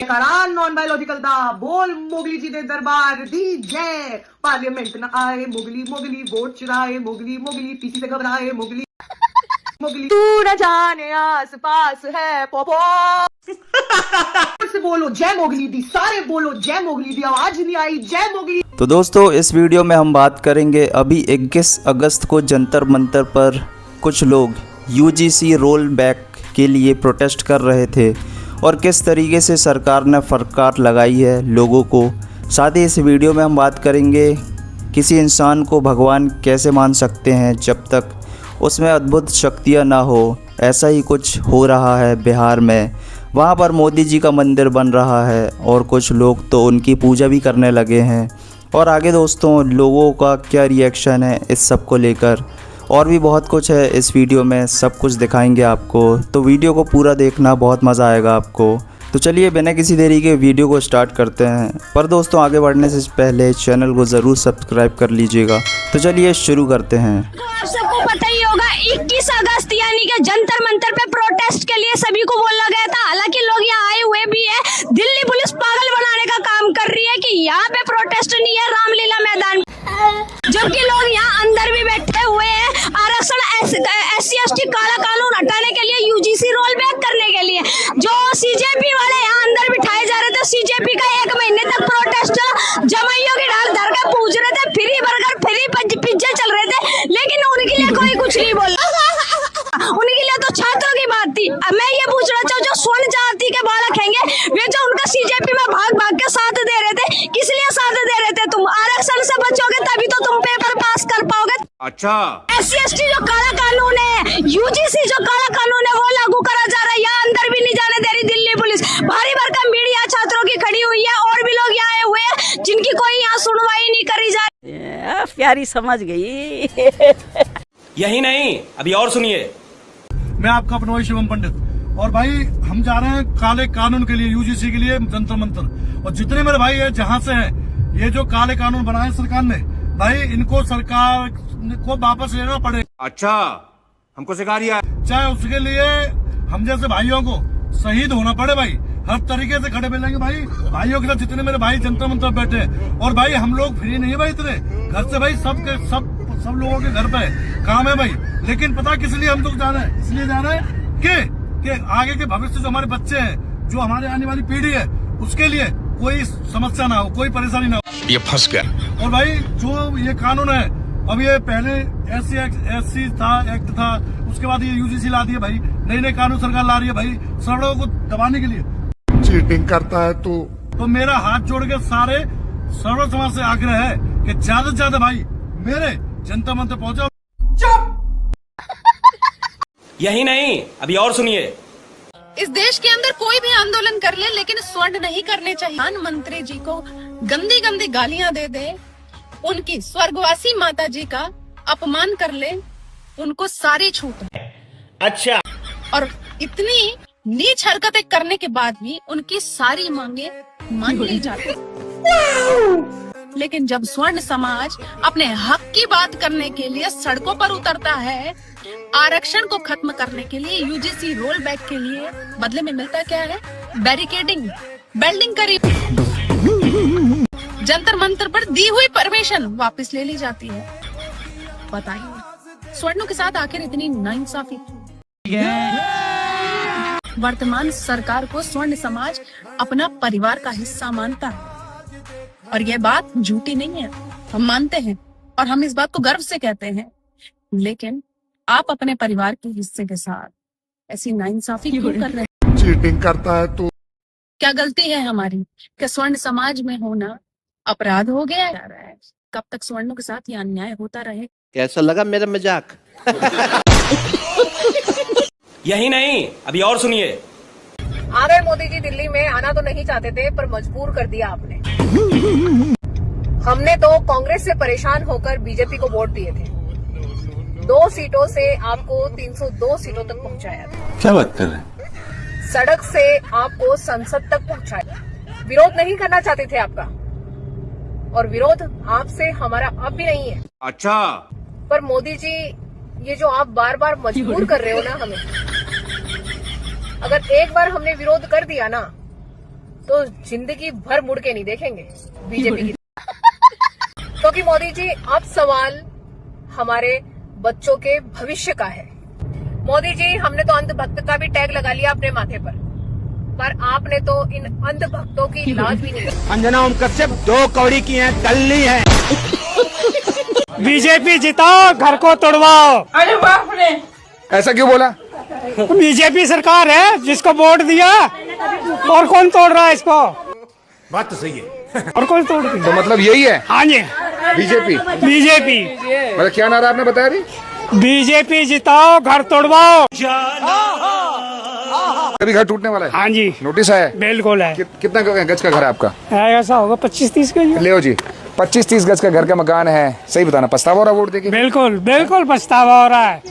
करार non biological था। बोल मोगली जी दे दरबार दी जय। पार्लियामेंट न आए मोगली मोगली, वोट चुराए मोगली मोगली, पीसी से घबराए मोगली मोगली, तू न जाने आस पास है पोपो। से बोलो जय मोगली दी, सारे बोलो जय मोगली दी, आवाज नहीं आई जय मोगली। तो दोस्तों इस वीडियो में हम बात करेंगे अभी 21 अगस्त को जंतर मंतर पर कुछ लोग यूजीसी रोल बैक के लिए प्रोटेस्ट कर रहे थे और किस तरीके से सरकार ने फटकार लगाई है लोगों को। साथ ही इस वीडियो में हम बात करेंगे किसी इंसान को भगवान कैसे मान सकते हैं जब तक उसमें अद्भुत शक्तियाँ ना हो। ऐसा ही कुछ हो रहा है बिहार में। वहाँ पर मोदी जी का मंदिर बन रहा है और कुछ लोग तो उनकी पूजा भी करने लगे हैं। और आगे दोस्तों लोगों का क्या रिएक्शन है इस सब को लेकर, और भी बहुत कुछ है इस वीडियो में, सब कुछ दिखाएंगे आपको। तो वीडियो को पूरा देखना, बहुत मज़ा आएगा आपको। तो चलिए बिना किसी देरी के वीडियो को स्टार्ट करते हैं। पर दोस्तों आगे बढ़ने से पहले चैनल को ज़रूर सब्सक्राइब कर लीजिएगा। तो चलिए शुरू करते हैं। आप सबको पता ही होगा 21 अगस्त यानी कि जंतर मंतर पे प्रोटेस्ट के लिए सभी को बोला गया था। हालांकि लोग यहाँ आए हुए भी है। दिल्ली पुलिस पागल बनाने का काम कर रही है कि यहाँ पे प्रोटेस्ट नहीं है रामलीला मैदान, जबकि लोग यहाँ अंदर भी बैठे हुए हैं आरक्षण SC/ST काला कानून हटाने के लिए, यूजीसी रोल बैक करने के लिए। जो सीजेपी वाले यहाँ अंदर बिठाए जा रहे थे, सीजेपी का 1 महीने तक प्रोटेस्ट जमाइयों की ढाल धर के पूछ रहे थे, फ्री बर्गर फ्री पिज्जा चल रहे थे, लेकिन उनके लिए कोई कुछ नहीं बोला। उनके लिए तो छात्रों की बात थी। अब मैं ये पूछना चाहूँ जो स्वर्ण जाति के बालक हैंगे वे जो उनका सीजेपी में भाग भाग के साथ दे रहे थे, किस लिए साथ दे रहे थे? तुम आरक्षण से बचोगे तभी तो तुम पेपर पास कर पाओगे। अच्छा, SC/ST जो काला कानून है, यूजीसी जो काला कानून है वो लागू करा जा रहा है। यहाँ अंदर भी नहीं जाने दे रही दिल्ली पुलिस। भारी भरकम मीडिया छात्रों की खड़ी हुई है और भी लोग यहाँ आए हुए हैं जिनकी कोई यहाँ सुनवाई नहीं करी जा रही। प्यारी समझ गई। यही नहीं, अभी और सुनिए। मैं आपका अपना भाई शिवम पंडित, और भाई हम जा रहे हैं काले कानून के लिए, यूजीसी के लिए जंतर मंतर। और जितने मेरे भाई है जहां से हैं, ये जो काले कानून बनाए सरकार ने, भाई इनको सरकार को वापस लेना पड़ेगा। अच्छा, हमको सिखा रही है। चाहे उसके लिए हम जैसे भाइयों को शहीद होना पड़े, भाई हर तरीके से खड़े मिलेंगे भाई भाइयों के साथ। जितने मेरे भाई जंतर मंतर बैठे हैं, और भाई हम लोग फ्री नहीं है भाई, इतने घर से भाई सब लोगों के घर पे काम है भाई। लेकिन पता किस लिए हम लोग जा रहे हैं? इसलिए जा रहे हैं कि आगे के भविष्य जो हमारे बच्चे हैं, जो हमारे आने वाली पीढ़ी है, उसके लिए कोई समस्या ना हो, कोई परेशानी ना हो। ये फंस गया। और भाई जो ये कानून है, अब ये पहले SC था, एक्ट था, उसके बाद ये यूजीसी ला दिया भाई। नए कानून सरकार ला रही है भाई सड़कों को दबाने के लिए। चीटिंग करता है तो मेरा हाथ जोड़ के सारे सर्व समाज से आग्रह है कि ज्यादा से ज्यादा भाई मेरे जनता मंत्र पहुंचाओ। यही नहीं, अभी और सुनिए। इस देश के अंदर कोई भी आंदोलन कर ले, लेकिन स्वर्ण नहीं करने चाहिए। प्रधानमंत्री जी को गंदी गंदी गालियां दे दे, उनकी स्वर्गवासी माता जी का अपमान कर ले, उनको सारी छूट है। अच्छा, और इतनी नीच हरकतें करने के बाद भी उनकी सारी मांगे मान ली जाती। लेकिन जब स्वर्ण समाज अपने हक की बात करने के लिए सड़कों पर उतरता है, आरक्षण को खत्म करने के लिए, यूजीसी रोल बैक के लिए, बदले में मिलता क्या है? बैरिकेडिंग, बिल्डिंग करी, जंतर मंतर पर दी हुई परमिशन वापस ले ली जाती है। बताइए स्वर्णों के साथ आखिर इतनी नाइंसाफी। वर्तमान सरकार को स्वर्ण समाज अपना परिवार का हिस्सा मानता है, और यह बात झूठी नहीं है। हम मानते हैं और हम इस बात को गर्व से कहते हैं। लेकिन आप अपने परिवार के हिस्से के साथ ऐसी नाइंसाफी क्यों कर रहे हैं? चीटिंग करता है तो क्या गलती है हमारी कि स्वर्ण समाज में होना अपराध हो गया है? कब तक स्वर्णों के साथ ये अन्याय होता रहे? कैसा लगा मेरा मजाक? यही नहीं, अभी और सुनिए। आ गए मोदी जी दिल्ली में। आना तो नहीं चाहते थे पर मजबूर कर दिया आपने। हमने तो कांग्रेस से परेशान होकर बीजेपी को वोट दिए थे। 2 सीटों से आपको 302 सीटों तक पहुंचाया था। क्या बात कर रहे हैं? सड़क से आपको संसद तक पहुंचाया। विरोध नहीं करना चाहते थे आपका, और विरोध आपसे हमारा अब भी नहीं है। अच्छा, पर मोदी जी ये जो आप बार बार मजबूर कर रहे हो ना हमें, अगर एक बार हमने विरोध कर दिया ना तो जिंदगी भर मुड़ के नहीं देखेंगे बीजेपी की। क्योंकि मोदी जी अब सवाल हमारे बच्चों के भविष्य का है। मोदी जी, हमने तो अंधभक्त का भी टैग लगा लिया अपने माथे पर आपने तो इन अंधभक्तों की इलाज भी नहीं की। अंजना ओम कश्यप 2 कौड़ी की हैं, दल्ली हैं। बीजेपी जिताओ, घर को तोड़वाओ। अरे बाप रे, ऐसा क्यों बोला? बीजेपी सरकार है, जिसको वोट दिया, और कौन तोड़ रहा है इसको? बात तो सही है। और कौन तोड़ रहा है? तो मतलब यही है हाँ जी, बीजेपी। बीजेपी। मतलब क्या नारा आपने बताया अभी? बीजेपी जिताओ, घर तोड़वाओ। अभी घर टूटने वाला है? हाँ जी, नोटिस है? बिल्कुल है। कितना गज का घर है आपका? ऐसा होगा 25-30 का। ले जी, 25-30 गज का घर का मकान है। सही बताना, पछतावा हो रहा वोट देके? बिल्कुल बिल्कुल पछतावा हो रहा है,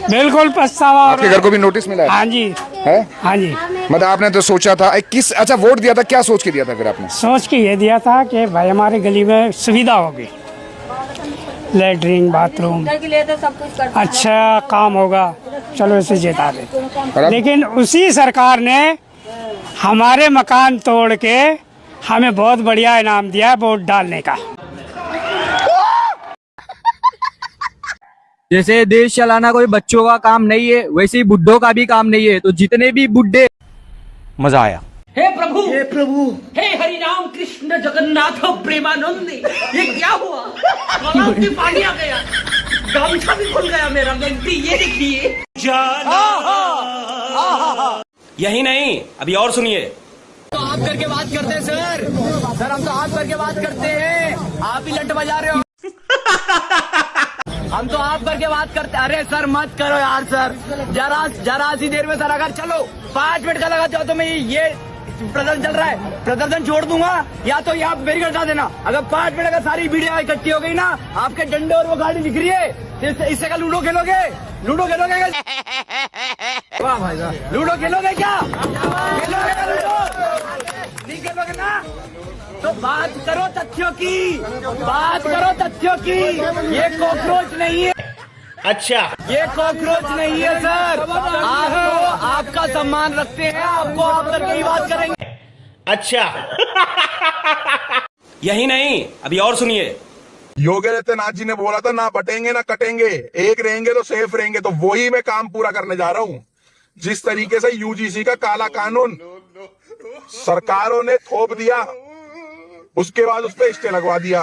बिल्कुल पछतावा हो रहा आपके है। घर को भी नोटिस मिला है? हाँ जी, है? हाँ जी। मतलब आपने तो सोचा था अच्छा वोट दिया था, क्या सोच के दिया था फिर आपने? सोच के ये दिया था कि भाई हमारे गली में सुविधा होगी, लेटरिन बाथरूम, अच्छा काम होगा, चलो इसे जिता दे। लेकिन उसी सरकार ने हमारे मकान तोड़ के हमें बहुत बढ़िया इनाम दिया है वोट डालने का। जैसे देश चलाना कोई बच्चों का काम नहीं है, वैसे ही बुड्ढों का भी काम नहीं है। तो जितने भी बुड्ढे, मजा आया। हे प्रभु, हे हरि राम कृष्ण जगन्नाथ प्रेमानंद, ये क्या हुआ? गला में पानी आ गया, गामछा भी खुल गया मेरा। गलती ये देखिए। यही नहीं, अभी और सुनिए। तो आप करके बात करते हैं सर, हम तो आप करके बात करते हैं, आप ही लट बजा रहे हो। हम तो आप करके बात करते। अरे सर मत करो यार सर, जरा सी देर में सर, अगर चलो 5 मिनट का लगाते हो तो मैं ये प्रदर्शन चल रहा है, प्रदर्शन छोड़ दूंगा, या तो ये आप मेरी हटा देना। अगर 5 मिनट अगर सारी वीडियो इकट्ठी हो गई ना, आपके डंडे और वो गाड़ी दिख रही है, तो इससे का लूडो खेलोगे? लूडो खेलोगे क्या? वाह भाई साहब, लूडो खेलोगे क्या? खेलोगे क्या लूडो? नहीं खेलोगे ना? तो बात करो तथ्यों की, बात करो तथ्यों की। ये कॉकरोच नहीं है। अच्छा, ये कॉकरोच नहीं है सर, आपको आपका सम्मान रखते हैं, आपको आप करके ही बात करेंगे। अच्छा। यही नहीं, अभी और सुनिए। योगी आदित्यनाथ जी ने बोला था ना बटेंगे ना कटेंगे, एक रहेंगे तो सेफ रहेंगे। तो वही मैं काम पूरा करने जा रहा हूं। जिस तरीके से यूजीसी का काला कानून सरकारों ने थोप दिया, उसके बाद उस पर स्टे लगवा दिया।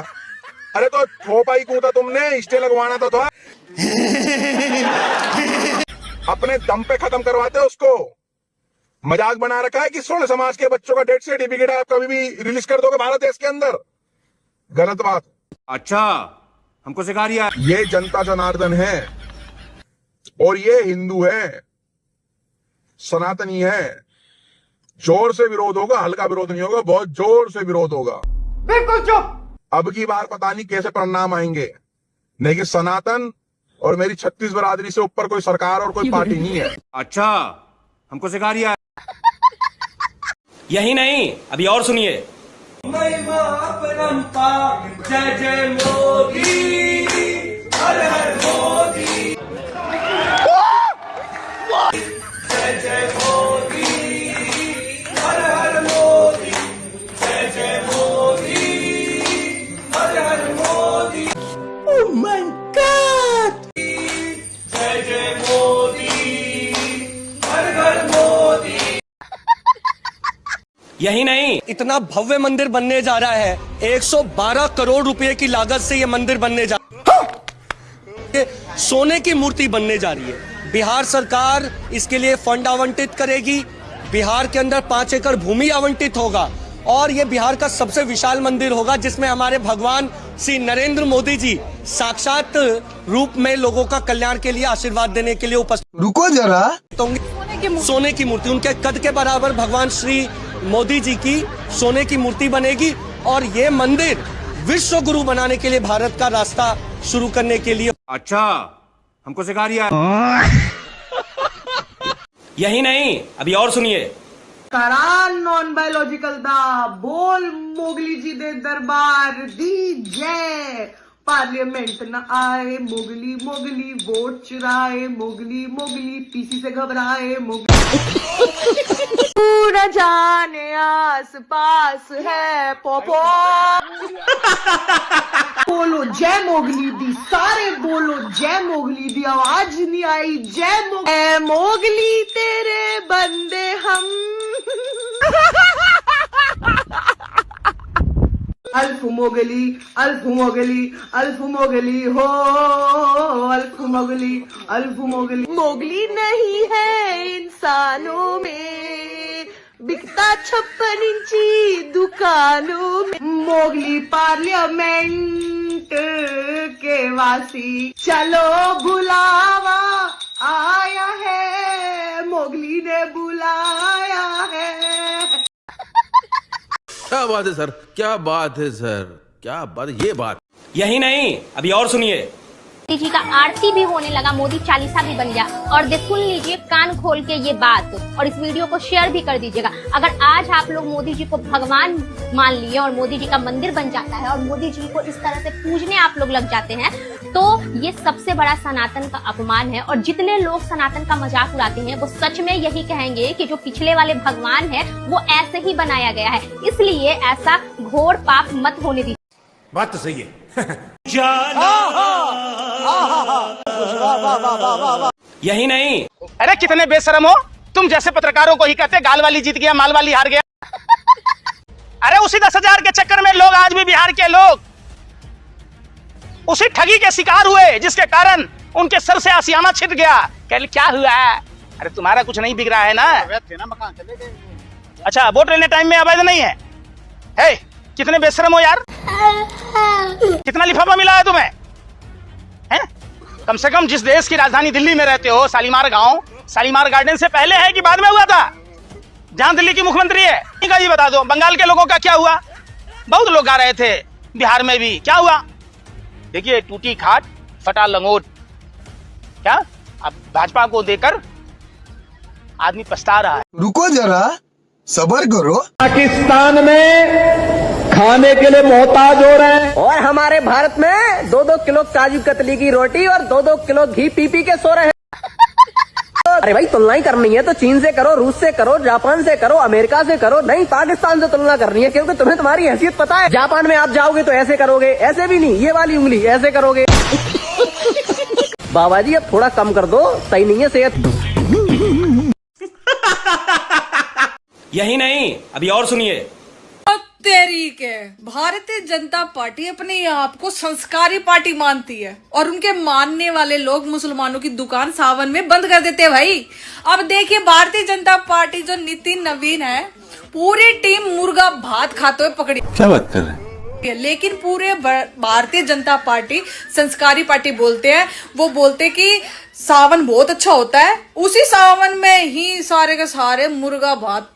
अरे तो थोपा ही क्यों था तुमने? स्टे लगवाना तो था। अपने दम पे खत्म करवाते उसको। मजाक बना रखा है कि स्वर्ण समाज के बच्चों का डेथ सर्टिफिकेट आप कभी भी रिलीज कर दोगे भारत देश के अंदर। गलत बात। अच्छा, हमको सिखा दिया। ये जनता जनार्दन है और ये हिंदू है, सनातनी है। जोर से विरोध होगा, हल्का विरोध नहीं होगा, बहुत जोर से विरोध होगा। बिल्कुल चुप। अब की बार पता नहीं कैसे परिणाम आएंगे, लेकिन सनातन और मेरी 36 बरादरी से ऊपर कोई सरकार और कोई पार्टी नहीं है। अच्छा, हमको सिखा दिया। यही नहीं, अभी और सुनिए। जय जय मोदी, हर हर मोदी, जय जय मोदी, हर हर मोदी, जय जय मोदी, हर हर मोदी। Oh my god! जय जय मोदी, हर हर मोदी। यही नहीं, इतना भव्य मंदिर बनने जा रहा है, 112 करोड़ रुपए की लागत से ये मंदिर बनने जा रहा है। सोने की मूर्ति बनने जा रही है। बिहार सरकार इसके लिए फंड आवंटित करेगी। बिहार के अंदर 5 एकड़ भूमि आवंटित होगा और ये बिहार का सबसे विशाल मंदिर होगा, जिसमें हमारे भगवान श्री नरेंद्र मोदी जी साक्षात रूप में लोगों का कल्याण के लिए आशीर्वाद देने के लिए उपस्थित। रुको जरा, सोने की मूर्ति, उनके कद के बराबर भगवान श्री मोदी जी की सोने की मूर्ति बनेगी और ये मंदिर विश्व गुरु बनाने के लिए भारत का रास्ता शुरू करने के लिए। अच्छा, हमको सिखा दिया। यही नहीं, अभी और सुनिए। करा नॉन बायोलॉजिकल दा बोल मोगली जी दे दरबार दी जय। पार्लियामेंट न आए मोगली मोगली, वोट चुराए मोगली मोगली, पीसी से घबराए मोगली। तू न जाने आस पास है पोपो। बोलो जय मोगली दी, सारे बोलो जय मोगली दी, आवाज नहीं आई जय मोगली तेरे बंदे हम। अल्फ मोगली अल्फ मोगली अल्फ मोगली हो, अल्फ मोगली अल्फ मोगली। मोगली नहीं है इंसानों में, बिकता 56 इंची दुकानों में। मोगली पार्लियामेंट के वासी, चलो बुलावा आया है, मोगली ने बुलाया है। क्या बात है सर, क्या बात है सर, क्या बात, ये बात। यही नहीं, अभी और सुनिए। मोदी जी का आरती भी होने लगा, मोदी चालीसा भी बन गया। और सुन लीजिए कान खोल के ये बात, और इस वीडियो को शेयर भी कर दीजिएगा। अगर आज आप लोग मोदी जी को भगवान मान लिए और मोदी जी का मंदिर बन जाता है और मोदी जी को इस तरह से पूजने आप लोग लग जाते हैं, तो ये सबसे बड़ा सनातन का अपमान है। और जितने लोग सनातन का मजाक उड़ाते हैं वो सच में यही कहेंगे कि जो पिछले वाले भगवान है वो ऐसे ही बनाया गया है, इसलिए ऐसा घोर पाप मत होने दीजिए। बात तो सही है। यही नहीं। अरे कितने बेशरम हो तुम, जैसे पत्रकारों को ही कहते गाल वाली जीत गया माल वाली हार गया। अरे उसी 10,000 के चक्कर में लोग, आज भी बिहार के लोग उसी ठगी के शिकार हुए, जिसके कारण उनके सर से आसियाना छिद गया। कह क्या हुआ है? अरे तुम्हारा कुछ नहीं बिक रहा है ना। अच्छा, वोट लेने टाइम में अवैध नहीं है। हे, कितने बेशरम हो यार। कितना लिफाफा मिला है तुम्हें? हैं? कम से कम जिस देश की राजधानी दिल्ली में रहते हो, शालीमार गांव, शालीमार गार्डन से पहले है कि बाद में हुआ था? जहां दिल्ली की मुख्यमंत्री है, इनका जी बता दो। बंगाल के लोगों का क्या हुआ? बहुत लोग गा रहे थे, बिहार में भी क्या हुआ? देखिए, टूटी खाट फटा लंगोट। क्या अब भाजपा को देकर आदमी पछता रहा है। रुको जरा, सब्र करो। पाकिस्तान में खाने के लिए मोहताज हो रहे हैं, और हमारे भारत में 2-2 किलो काजू कतली की रोटी और 2-2 किलो घी पी के सो रहे हैं। अरे भाई, तुलना ही करनी है तो चीन से करो, रूस से करो, जापान से करो, अमेरिका से करो, नहीं पाकिस्तान से तुलना करनी है, क्योंकि तुम्हें तुम्हारी हैसियत पता है। जापान में आप जाओगे तो ऐसे करोगे, ऐसे भी नहीं, ये वाली उंगली ऐसे करोगे। बाबा जी अब थोड़ा कम कर दो, सही नहीं है सेहत। यही नहीं, अभी और सुनिए। तेरी के भारतीय जनता पार्टी अपने आप को संस्कारी पार्टी मानती है, और उनके मानने वाले लोग मुसलमानों की दुकान सावन में बंद कर देते हैं। भाई अब देखिए, भारतीय जनता पार्टी जो नितिन नवीन है, पूरी टीम मुर्गा भात खाते हुए पकड़ी। क्या बात कर रहे हैं? लेकिन पूरे भारतीय जनता पार्टी संस्कारी पार्टी बोलते हैं। वो बोलते कि सावन बहुत अच्छा होता है, उसी सावन में ही सारे के सारे मुर्गा भात।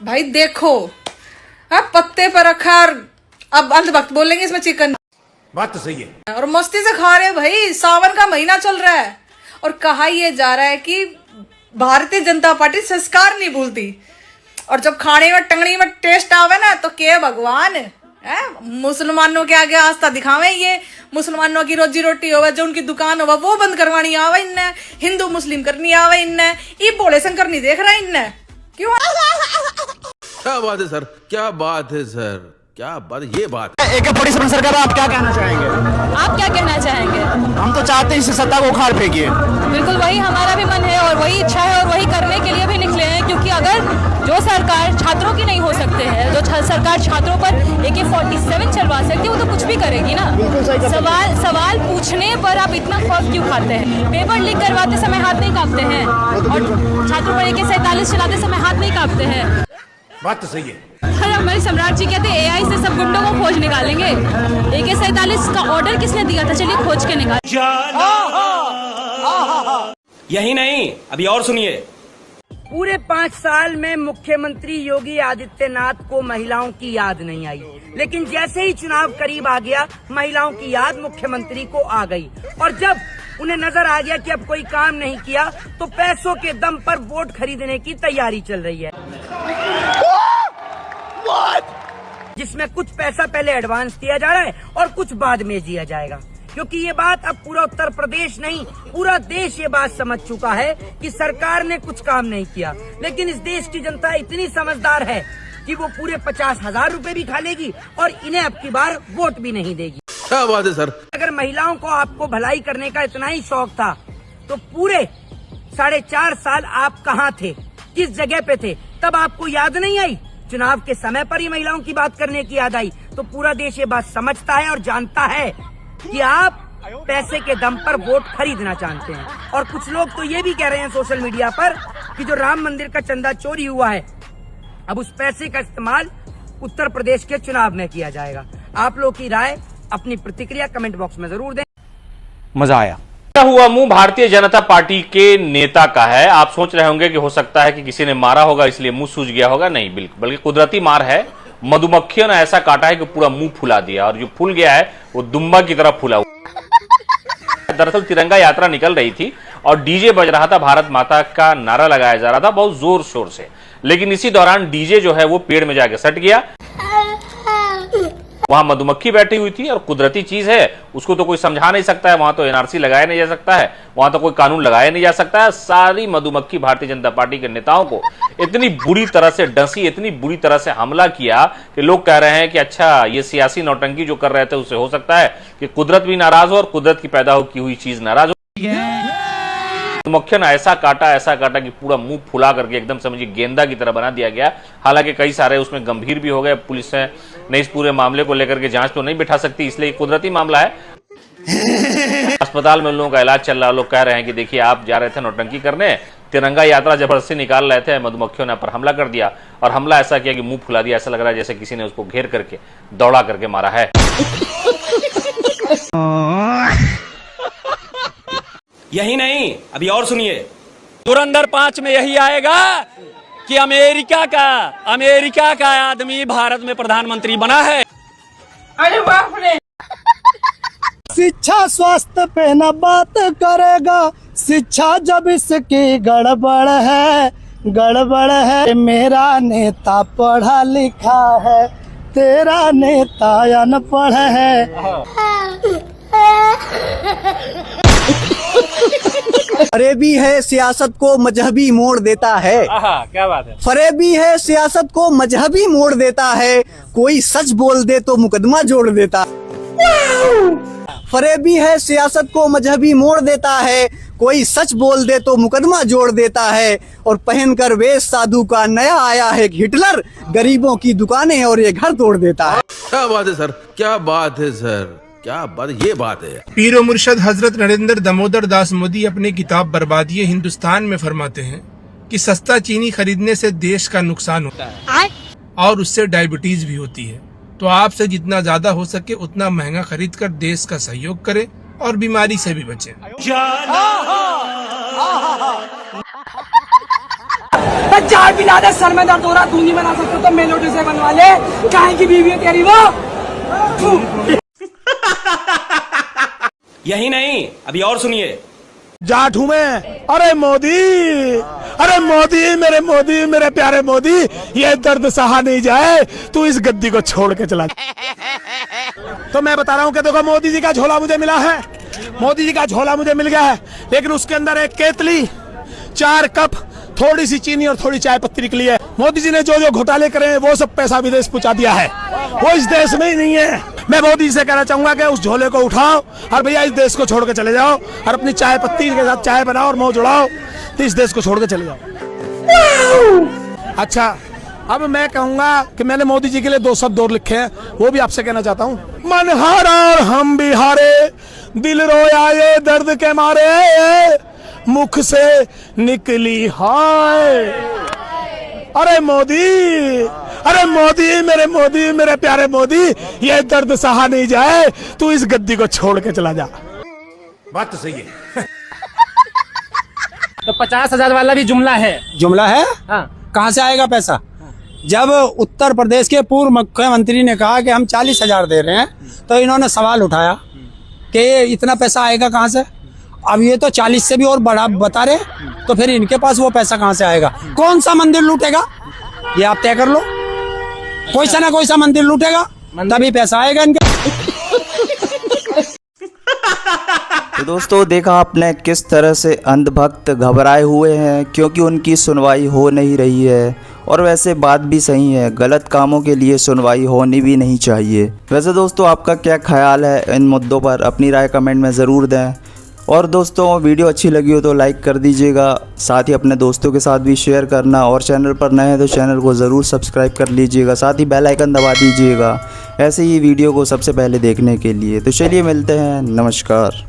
भाई देखो, पत्ते पर रखा, और अब अंधभक्त बोलेंगे इसमें चिकन। बात तो सही है। और मस्ती से खा रहे भाई, सावन का महीना चल रहा है, और कहा यह जा रहा है कि भारतीय जनता पार्टी संस्कार नहीं भूलती। और जब खाने में टंगड़ी में टेस्ट आवे ना, तो के भगवान है, मुसलमानों के आगे आस्था दिखावे। ये मुसलमानों की रोजी रोटी होवे, जो उनकी दुकान होवे वो बंद करवानी आवे इनने, हिंदू मुस्लिम करनी आवे इनने, ये भोले शंकर नहीं देख रहा इनने क्यों? क्या बात है सर, क्या बात है सर, क्या बात, ये बात। AK-47 सरकार, आप क्या कहना चाहेंगे? आप क्या कहना चाहेंगे? हम तो चाहते हैं इस सत्ता को उखाड़ फेंकिए। बिल्कुल वही हमारा भी मन है और वही इच्छा है, और वही करने के लिए भी निकले हैं। क्योंकि अगर जो सरकार छात्रों की नहीं हो सकते हैं, जो सरकार छात्रों पर AK-47 चलवा सकती है, वो तो कुछ भी करेगी ना। सवाल पूछने पर आप इतना खौफ क्यों खाते हैं? पेपर लीक करवाते समय हाथ नहीं कांपते हैं, और छात्रों पर AK-47 चलाते समय हाथ नहीं कांपते हैं। बात तो सही है। अरे हमारे सम्राट जी कहते हैं AI से सब गुंडों को खोज निकालेंगे। AK-47 का ऑर्डर किसने दिया था? चलिए खोज के निकाल। यही नहीं, अभी और सुनिए। पूरे 5 साल में मुख्यमंत्री योगी आदित्यनाथ को महिलाओं की याद नहीं आई, लेकिन जैसे ही चुनाव करीब आ गया, महिलाओं की याद मुख्यमंत्री को आ गई। और जब उन्हें नजर आ गया कि अब कोई काम नहीं किया, तो पैसों के दम पर वोट खरीदने की तैयारी चल रही है। जिसमें कुछ पैसा पहले एडवांस दिया जा रहा है और कुछ बाद में दिया जाएगा। क्योंकि ये बात अब पूरा उत्तर प्रदेश नहीं, पूरा देश ये बात समझ चुका है कि सरकार ने कुछ काम नहीं किया। लेकिन इस देश की जनता इतनी समझदार है कि वो पूरे 50,000 रुपए भी खा लेगी और इन्हें अब की बार वोट भी नहीं देगी। क्या बात है सर। अगर महिलाओं को आपको भलाई करने का इतना ही शौक था तो पूरे 4.5 साल आप कहाँ थे, किस जगह पे थे? तब आपको याद नहीं आई? चुनाव के समय पर ही महिलाओं की बात करने की याद आई। तो पूरा देश ये बात समझता है और जानता है कि आप पैसे के दम पर वोट खरीदना चाहते हैं। और कुछ लोग तो ये भी कह रहे हैं सोशल मीडिया पर कि जो राम मंदिर का चंदा चोरी हुआ है, अब उस पैसे का इस्तेमाल उत्तर प्रदेश के चुनाव में किया जाएगा। आप लोग की राय, अपनी प्रतिक्रिया कमेंट बॉक्स में जरूर दें। मजा आया। हुआ मुंह भारतीय जनता पार्टी के नेता का है। आप सोच रहे होंगे कि हो सकता है कि किसी ने मारा होगा इसलिए मुंह सूज गया होगा। नहीं, बिल्कुल, बल्कि कुदरती मार है। मधुमक्खियों ने ऐसा काटा है कि पूरा मुंह फुला दिया और जो फूल गया है वो दुम्बा की तरह फूला हुआ। दरअसल तिरंगा यात्रा निकल रही थी और डीजे बज रहा था, भारत माता का नारा लगाया जा रहा था बहुत जोर शोर से। लेकिन इसी दौरान डीजे जो है वो पेड़ में जाके सट गया। वहां मधुमक्खी बैठी हुई थी और कुदरती चीज है, उसको तो कोई समझा नहीं सकता है। वहां तो एनआरसी लगाया नहीं जा सकता है, वहां तो कोई कानून लगाया नहीं जा सकता है। सारी मधुमक्खी भारतीय जनता पार्टी के नेताओं को इतनी बुरी तरह से डसी, इतनी बुरी तरह से हमला किया कि लोग कह रहे हैं कि अच्छा ये सियासी नौटंकी जो कर रहे थे उससे हो सकता है कि कुदरत भी नाराज हो और कुदरत की पैदा की हुई चीज नाराज हो। मधुमक्खियों ने ऐसा काटा कि पूरा मुंह फुला करके एकदम समझिए गेंदा की तरह बना दिया गया। हालांकि कई सारे उसमें गंभीर भी हो गए। पुलिस ने इस पूरे मामले को लेकर के जांच तो नहीं बिठा सकती, इसलिए कुदरती मामला है। अस्पताल में लोगों का इलाज चल रहा है। लोग कह रहे हैं कि देखिए आप जा रहे थे नौटंकी करने, तिरंगा यात्रा जबरदस्ती निकाल रहे थे, मधुमक्खियों ने पर हमला कर दिया और हमला ऐसा किया कि मुंह फुला दिया। ऐसा लग रहा है जैसे किसी ने उसको घेर करके दौड़ा करके मारा है। यही नहीं, अभी और सुनिए। धुरंधर 5 में यही आएगा कि अमेरिका का आदमी भारत में प्रधानमंत्री बना है। अरे बाप रे। शिक्षा स्वास्थ्य पे न बात करेगा, शिक्षा जब इसकी गड़बड़ है। मेरा नेता पढ़ा लिखा है, तेरा नेता अनपढ़ है। फरेबी है सियासत को मजहबी मोड़ देता है। क्या बात है। फरेबी है सियासत को मजहबी मोड़ देता है, कोई सच बोल दे तो मुकदमा जोड़ देता। फरेबी है सियासत को मजहबी मोड़ देता है, कोई सच बोल दे तो मुकदमा जोड़ देता है। और पहनकर वेश साधु का नया आया है हिटलर, गरीबों की दुकानें और ये घर तोड़ देता है। क्या बात है सर, क्या बात है सर, क्या बात, ये बात है। पीरो मुर्शद हजरत नरेंद्र दामोदर दास मोदी अपनी किताब बर्बादी हिंदुस्तान में फरमाते हैं कि सस्ता चीनी खरीदने से देश का नुकसान होता है और उससे डायबिटीज भी होती है। तो आपसे जितना ज्यादा हो सके उतना महंगा खरीद कर देश का सहयोग करें और बीमारी से भी बचें। चाय पिला दे, सर में दर्द हो रहा, तू नहीं बना सकते तो मेलोडी से बनवा ले। काहे की बीवी है तेरी वो? यही नहीं, अभी और सुनिए। जाट हूँ मैं। अरे मोदी, मेरे प्यारे मोदी, ये दर्द सहा नहीं जाए, तू इस गद्दी को छोड़ के चला। तो मैं बता रहा हूँ कि देखो मोदी जी का झोला मुझे मिला है, मोदी जी का झोला मुझे मिल गया है, लेकिन उसके अंदर एक केतली, 4 कप, थोड़ी सी चीनी और थोड़ी चाय पत्ती निकली है। मोदी जी ने जो जो घोटाले करे हैं वो सब पैसा विदेश पहुंचा दिया है, वो इस देश में ही नहीं है। मैं मोदी से कहना चाहूंगा कि उस झोले को उठाओ और भैया इस देश को छोड़ के चले जाओ और अपनी चाय पत्ती के साथ चाय बनाओ और मुंह जुड़ाओ, तो इस देश को छोड़ के चले जाओ। अच्छा, अब मैं कहूंगा कि मैंने मोदी जी के लिए 2 शब्द और लिखे हैं, वो भी आपसे कहना चाहता हूँ। मन हारा और हम भी हारे, दिल रोया ये दर्द के मारे, मुख से निकली हाय। अरे मोदी, मेरे प्यारे मोदी, ये दर्द सहा नहीं जाए, तू इस गद्दी को छोड़ के चला जा। बात तो सही है। तो 50,000 वाला भी जुमला है। हाँ। कहाँ से आएगा पैसा? जब उत्तर प्रदेश के पूर्व मुख्यमंत्री ने कहा कि हम 40,000 दे रहे हैं, तो इन्होंने सवाल उठाया कि इतना पैसा आएगा कहाँ से? अब ये तो 40 से भी और बड़ा बता रहे, तो फिर इनके पास वो पैसा कहाँ से आएगा? कौन सा मंदिर लूटेगा, ये आप तय कर लो। कोई सा ना कोई सा मंदिर लूटेगा, तभी पैसा आएगा इनके। तो दोस्तों देखा आपने किस तरह से अंधभक्त घबराए हुए हैं क्योंकि उनकी सुनवाई हो नहीं रही है। और वैसे बात भी सही है, गलत कामों के लिए सुनवाई होनी भी नहीं चाहिए। वैसे दोस्तों आपका क्या ख्याल है इन मुद्दों पर, अपनी राय कमेंट में ज़रूर दें। और दोस्तों वीडियो अच्छी लगी हो तो लाइक कर दीजिएगा, साथ ही अपने दोस्तों के साथ भी शेयर करना, और चैनल पर नए हैं तो चैनल को ज़रूर सब्सक्राइब कर लीजिएगा, साथ ही बेल आइकन दबा दीजिएगा ऐसे ही वीडियो को सबसे पहले देखने के लिए। तो चलिए मिलते हैं, नमस्कार।